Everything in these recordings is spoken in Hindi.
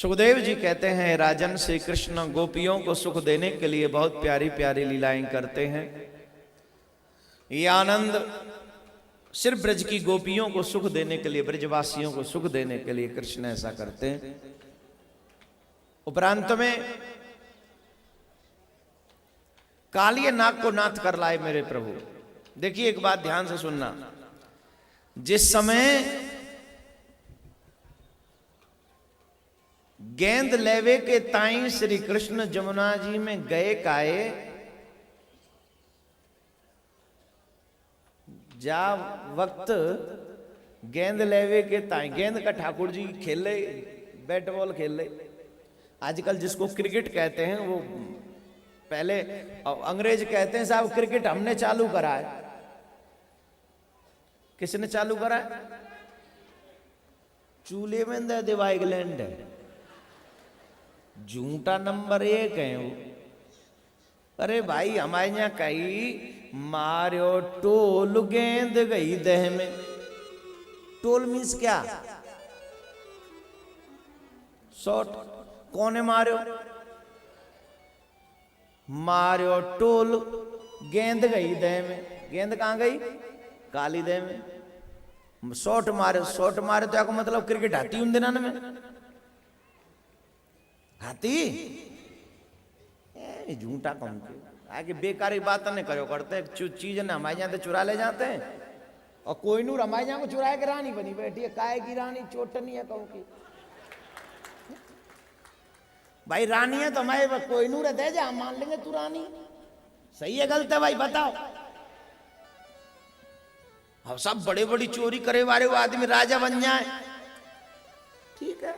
सुखदेव जी कहते हैं, राजन श्री कृष्ण गोपियों को सुख देने के लिए बहुत प्यारी प्यारी लीलाएं करते हैं। ये आनंद सिर्फ ब्रज की गोपियों को सुख देने के लिए, ब्रजवासियों को सुख देने के लिए कृष्ण ऐसा करते हैं। उपरांत में कालिए नाग को नाथ कर लाए मेरे प्रभु। देखिए एक बात ध्यान से सुनना, जिस समय गेंद लेवे के ताई श्री कृष्ण जमुना जी में गए काए, जा वक्त गेंद लेवे के ताई, गेंद का ठाकुर जी खेल ले, बैट बॉल खेल ले। आजकल जिसको क्रिकेट कहते हैं वो पहले अंग्रेज कहते हैं साहब क्रिकेट हमने चालू करा है। किसने चालू करा है? चूल्हे में दे देवा इंग्लैंड है, झूठा नंबर 1 है वो। अरे भाई हमारे यहाँ कही मारो टोल गेंद गई देह में। टोल मीन्स क्या? शॉट। कौन है मारो? मारो टोल गेंद गई देह में। गेंद कहां गई? काली देह में। शॉट मारे, शॉट मारे तो आपको मतलब क्रिकेट आती उन दिनों में हाथी झूठा कौन के आगे बेकारी बात नहीं करो करते। चीज ने हमारे यहाँ से चुरा ले जाते हैं और कोई नूर हमारे यहाँ को चुराए के रानी बनी बैठी है। काय की रानी? चोटनी है कहूँ की भाई रानी है तो हमारे कोई नूर है, दे जा हम मान लेंगे तू रानी। सही है गलत है भाई बताओ? अब सब बड़े बड़ी चोरी करे वाले वो आदमी राजा बन जाए, ठीक है।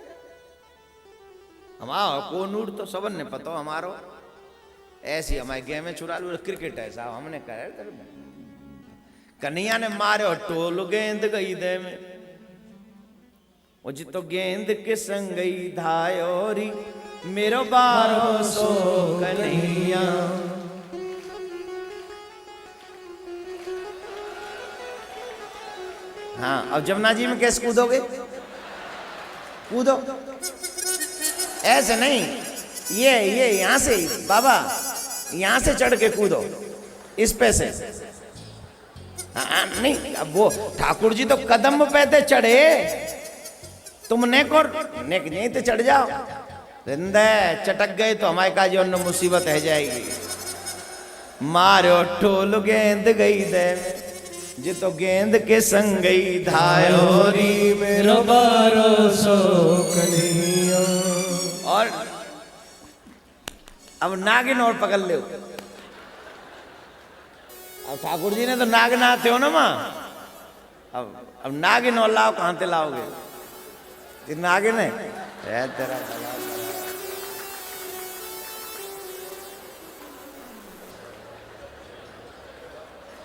हमारा को नूर तो सबन ने पता हमारो ऐसी हमारे गेम में चुरा लो। क्रिकेट है साहब, हमने कहा कन्हैया ने मारे और टोल गेंद गई दे में। वो जी तो गेंद के संग गई धायोरी मेरो बारो सो कन्हैया। हाँ अब जमुना जी में कैसे कूदोगे? कूदो ऐसे नहीं, ये यहां से बाबा यहां से चढ़ के कूदो इस पे से। नहीं अब वो ठाकुर जी तो कदम पे थे चढ़े, तुम नेक और नेक नहीं तो चढ़ जाओ। जिंदे चटक गए तो हमारे का जो मुसीबत है जाएगी। मारो टोल गेंद गई दे जी तो गेंद के संग गई धायोरी मेरो बारो सो कन्हैया। और अब नागिन और पकड़ ले। अब ठाकुर जी ने तो नागिन आते हो ना मां, अब नागिन और लाओ, कहां से लाओगे? ये नागिन है तेरा।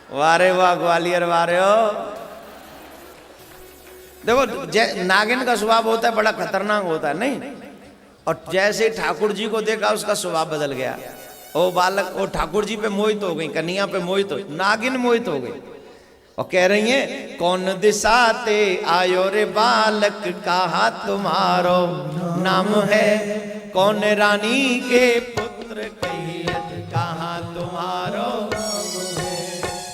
वारे वाह ग्वालियर वारे हो। देखो नागिन का स्वभाव होता है बड़ा खतरनाक होता है नहीं, और जैसे ठाकुर जी को देखा उसका स्वभाव बदल गया। ओ बालक वो ठाकुर जी पे मोहित हो गई, कन्हैया पे मोहित हो, नागिन मोहित हो गई और कह रही है कौन दिशा ते आयो रे बालक कहा तुम्हारो नाम है। कौन रानी के पुत्र कहियत कहा तुम्हारो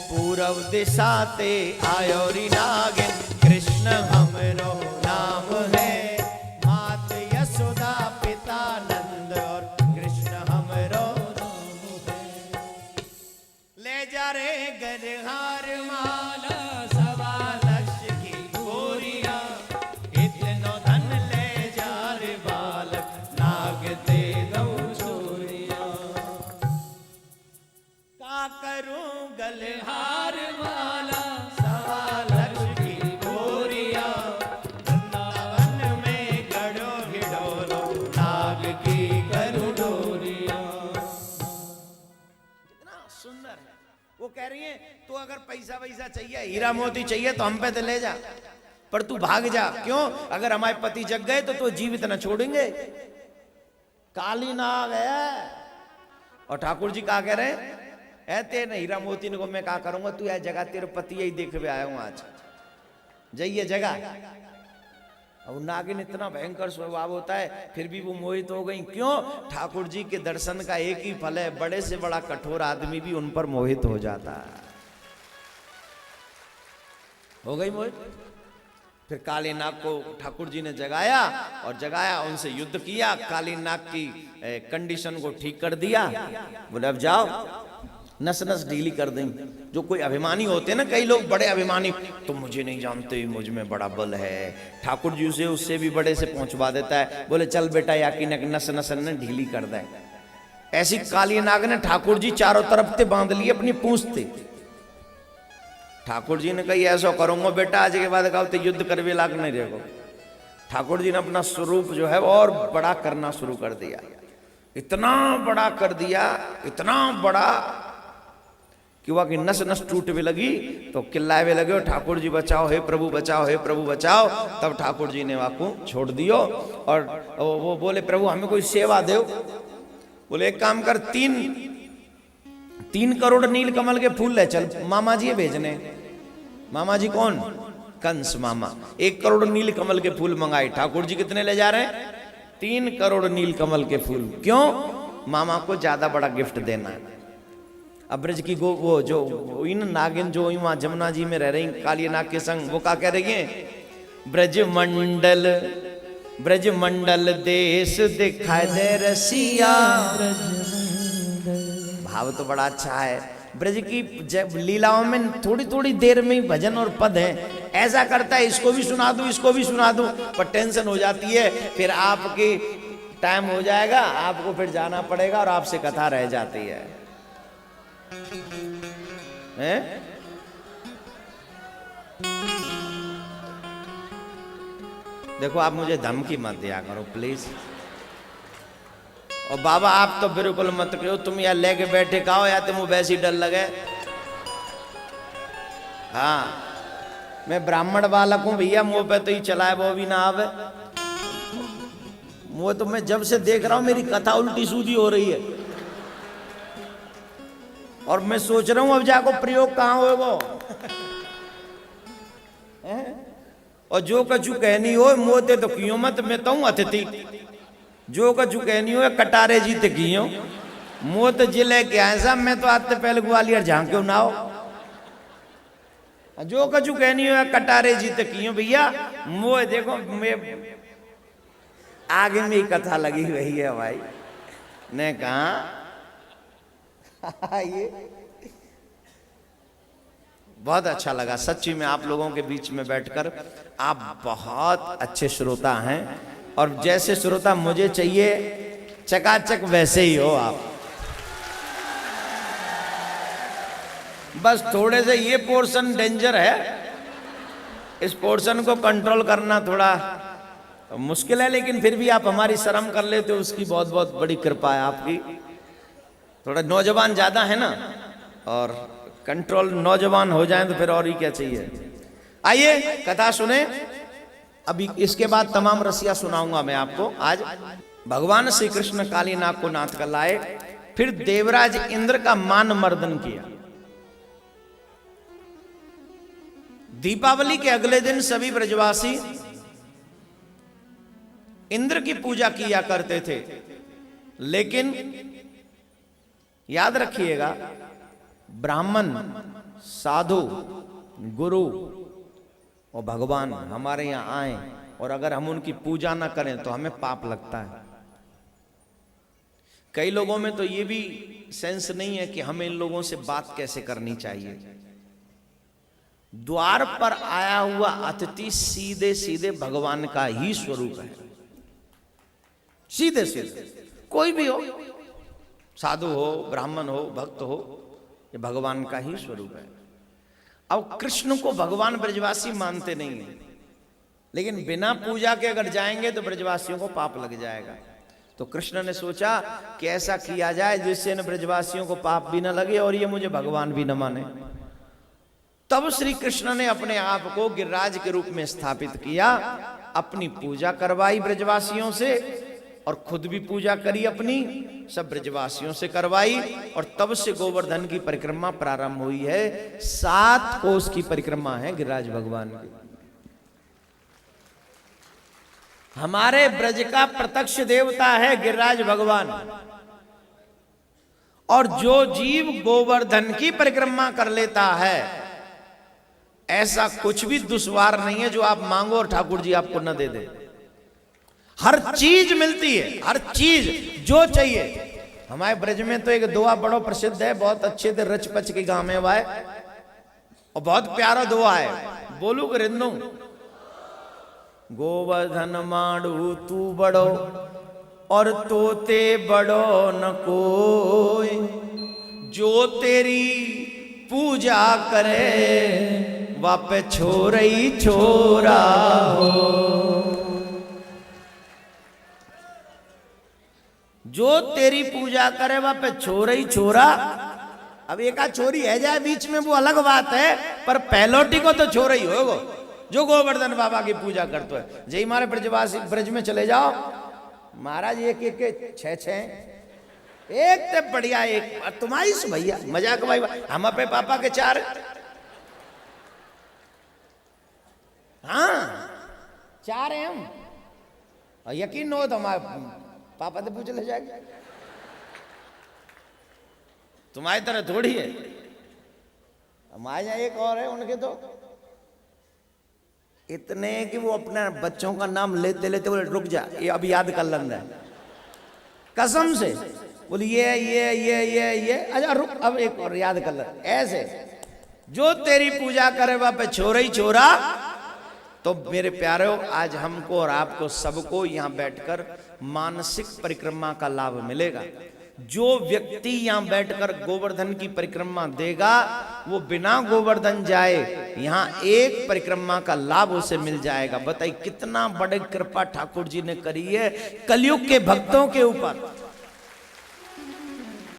पूरब दिशा ते आयो री नागिन कृष्ण हमरो नाम है। मात यशोदा पिता नंद और कृष्ण हमरो ले जा रे गरहार माला सवा लक्ष की गोरिया। इतनो धन ले जा रे बालक नाग दे दो चोरिया। का करूं गलहार वाला सवा लक्ष की गोरिया। वृंदावन में गड़ो हिडोलो नाग की करूं डोरिया। कितना सुंदर है। वो कह रही है तू अगर पैसा वैसा चाहिए, हीरा मोती चाहिए तो हम पे तो ले जा, पर तू भाग जा। क्यों? अगर हमारे पति जग गए तो जीवित न छोड़ेंगे। काली नाग है। और ठाकुर जी क्या कह रहे हैं? ऐते न हीरा मोती को मैं क्या करूंगा, तू यह जगह तेरे पति यही देख भी आया हूं आज, जाइए जगह अब नागिन इतना भयंकर स्वभाव होता है, फिर भी वो मोहित हो गई। क्यों? ठाकुर जी के दर्शन का एक ही फल है, बड़े से बड़ा कठोर आदमी भी उन पर मोहित हो जाता है। हो गई मोहित। फिर काली नाग को ठाकुर जी ने जगाया और जगाया, उनसे युद्ध किया, काली नाग की कंडीशन को ठीक कर दिया। बोले अब जाओ, नस नस ढीली कर देंगे। जो कोई अभिमानी होते हैं ना, कई लोग बड़े अभिमानी, तुम मुझे नहीं जानते, मुझ में बड़ा बल है, ठाकुर जी उसे उससे भी बड़े से पहुंचवा देता है। बोले चल बेटा, या कि नस नस न ढीली कर दे। ऐसी काली नाग ने ठाकुर जी चारों तरफ से बांध लिए अपनी पूंछ से। ठाकुर जी ने कही ऐसा करूंगा बेटा, आज के बाद कहा तो युद्ध करवे लाग नहीं रहेगा। ठाकुर जी ने अपना स्वरूप जो है और बड़ा करना शुरू कर दिया, इतना बड़ा कर दिया, इतना बड़ा कि वह की नस नस टूटने लगी। तो चिल्लावे लगे, ठाकुर जी बचाओ, हे प्रभु बचाओ, हे प्रभु बचाओ। तब ठाकुर जी ने वाकू छोड़ दियो और वो बोले प्रभु हमें कोई सेवा दो। बोले एक काम कर, 3 करोड़ नील कमल के फूल ले चल, मामा जी भेजने। मामा जी कौन? कंस मामा। 1 करोड़ नील कमल के फूल मंगाए। ठाकुर जी कितने ले जा रहे हैं? 3 करोड़ नील कमल के फूल। क्यों? मामा को ज्यादा बड़ा गिफ्ट देना है। अब ब्रज की वो जो इन नागिन जो वहां जमुना जी में रह रही काली नाग के संग, वो क्या कह रही है? ब्रज मंडल देश दिखाई दे रसिया। भाव तो बड़ा अच्छा है। ब्रज की लीलाओं में थोड़ी थोड़ी देर में ही भजन और पद है। ऐसा करता है इसको भी सुना दूं, इसको भी सुना दूं, पर टेंशन हो जाती है। फिर आपकी टाइम हो जाएगा, आपको फिर जाना पड़ेगा और आपसे कथा रह जाती है। हैं? देखो आप मुझे धमकी मत दिया करो प्लीज। और बाबा आप तो बिल्कुल मत करो, तुम या लेके बैठे खाओ या तुम वैसी डर लगे। हाँ मैं ब्राह्मण बालक हूं भैया, मुंह पे तो ही चलाए वो भी ना आवे। मुंह तो मैं जब से देख रहा हूं मेरी कथा उल्टी सूधी हो रही है और मैं सोच रहा हूं अब जाको प्रयोग कहां हो वो। और जो कछु कहनी हो मोते तो कियो मत, मैं तो हूं अतिथि। जो कछु कहनी हो कटारे जीते कियो, मोत जिले के आए साहब, मैं तो आते पहले ग्वालियर झांके ना हो। जो कछु कहनी हो कटारे जीते कियो भैया। मोह देखो मैं आगे में ही कथा लगी हुई है भाई ने कहा। ये बहुत अच्छा लगा सच्ची में आप लोगों के बीच में बैठकर। आप बहुत अच्छे श्रोता हैं और जैसे श्रोता मुझे चाहिए चकाचक वैसे ही हो आप। बस थोड़े से ये पोर्शन डेंजर है, इस पोर्शन को कंट्रोल करना थोड़ा मुश्किल है, लेकिन फिर भी आप हमारी शर्म कर लेते हो, उसकी बहुत बहुत बड़ी कृपा है आपकी। थोड़ा नौजवान ज्यादा है ना, और कंट्रोल नौजवान हो जाए तो फिर और ही क्या चाहिए। आइए कथा सुने। अभी इसके बाद तमाम रसिया सुनाऊंगा मैं आपको। आज भगवान श्री कृष्ण काली नाग को नाथ कर लाए, फिर देवराज इंद्र का मान मर्दन किया। दीपावली के अगले दिन सभी ब्रजवासी इंद्र की पूजा किया करते थे, लेकिन याद रखिएगा ब्राह्मण, साधु, गुरु और भगवान हमारे यहाँ आए और अगर हम उनकी पूजा ना करें तो हमें पाप लगता है। कई लोगों में तो ये भी सेंस नहीं है कि हमें इन लोगों से बात कैसे करनी चाहिए। द्वार पर आया हुआ अतिथि सीधे सीधे भगवान का ही स्वरूप है। सीधे सीधे कोई भी हो, साधु हो, ब्राह्मण हो, भक्त हो, ये भगवान का ही स्वरूप है। अब कृष्ण को भगवान ब्रजवासी मानते नहीं है, लेकिन बिना पूजा के अगर जाएंगे तो ब्रजवासियों को पाप लग जाएगा। तो कृष्ण ने सोचा कि ऐसा किया जाए जिससे न ब्रजवासियों को पाप भी न लगे और ये मुझे भगवान भी न माने। तब श्री कृष्ण ने अपने आप को गिरिराज के रूप में स्थापित किया, अपनी पूजा करवाई ब्रजवासियों से और खुद भी पूजा करी अपनी, सब ब्रजवासियों से करवाई। और तब से गोवर्धन की परिक्रमा प्रारंभ हुई है। 7 कोस की परिक्रमा है गिरिराज भगवान की। हमारे ब्रज का प्रत्यक्ष देवता है गिरिराज भगवान। और जो जीव गोवर्धन की परिक्रमा कर लेता है, ऐसा कुछ भी दुश्वार नहीं है जो आप मांगो और ठाकुर जी आपको न दे दे। हर चीज मिलती है, हर चीज जो चाहिए। हमारे ब्रज में तो एक दुआ बड़ो प्रसिद्ध है, बहुत अच्छे से रच पच के गाँव में हुआ है और बहुत प्यारा दुआ है। बोलू कि रिंदू? गोवर्धन माड़ू तू बड़ो और तोते बड़ो न कोई, जो तेरी पूजा करे वापे छोरा ही छोरा हो। जो तेरी पूजा करे वापे छोरा ही छोरा। अब एक छोरी है जाए बीच में वो अलग बात है, पर पहलोटी को तो छोरा ही होगा जो गोवर्धन बाबा की पूजा करते है। जय हमारे ब्रजवासी ब्रज में चले जाओ महाराज, एक एक के छह एक ते बढ़िया, एक तुम्हारी से भैया मजाक भाई, हम अपने पापा के 4। हाँ 4 हैं हम, और यकीन हो तो हमारे पापा से पूछ ले जाएगा। तुम्हारी तरह थोड़ी है, हमारे यहाँ एक और है, उनके तो इतने कि वो अपने बच्चों का नाम लेते लेते बोले रुक जा, ये अब याद कर लेना है कसम से। बोले ये अच्छा रुक, अब एक और याद कर ले। ऐसे जो तेरी पूजा करे वह पे छोरा ही छोरा। तो मेरे प्यारों, आज हमको और आपको सबको यहाँ बैठकर मानसिक परिक्रमा का लाभ मिलेगा। जो व्यक्ति यहाँ बैठकर गोवर्धन की परिक्रमा देगा, वो बिना गोवर्धन जाए यहाँ एक परिक्रमा का लाभ उसे मिल जाएगा। बताइए कितना बड़ी कृपा ठाकुर जी ने करी है कलयुग के भक्तों के ऊपर।